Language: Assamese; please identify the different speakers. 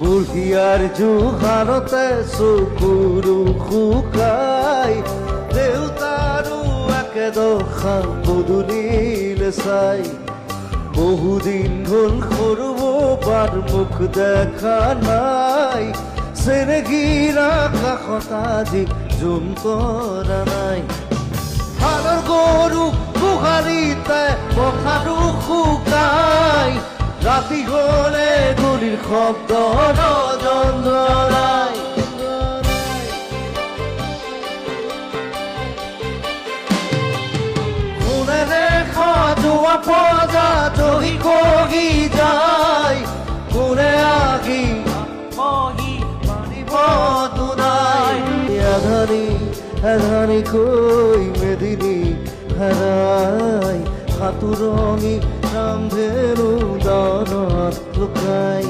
Speaker 1: বুঢ়িয়াৰ জোহাৰতে চকুৰো শুকাই দেউতাৰো একেদশা পদূলিলে চাই বহুদিন হ'ল সৰু বাৰ মুখ দেখা নাই চেনেগীৰা কাষত আজি জোন কৰা নাই হালৰ গৰু গোহালিতে পথাৰো শুকাই ৰাতি হলে গুলিৰ শব্দ নজৰাই কোনেৰে সজোৱা পজা জহি কগি যায় কোনে আগি মাৰিব দুনাই এধানি কৈ মেদিনী হেৰাই সাতুৰঙি নামধেনু দানত লুকাই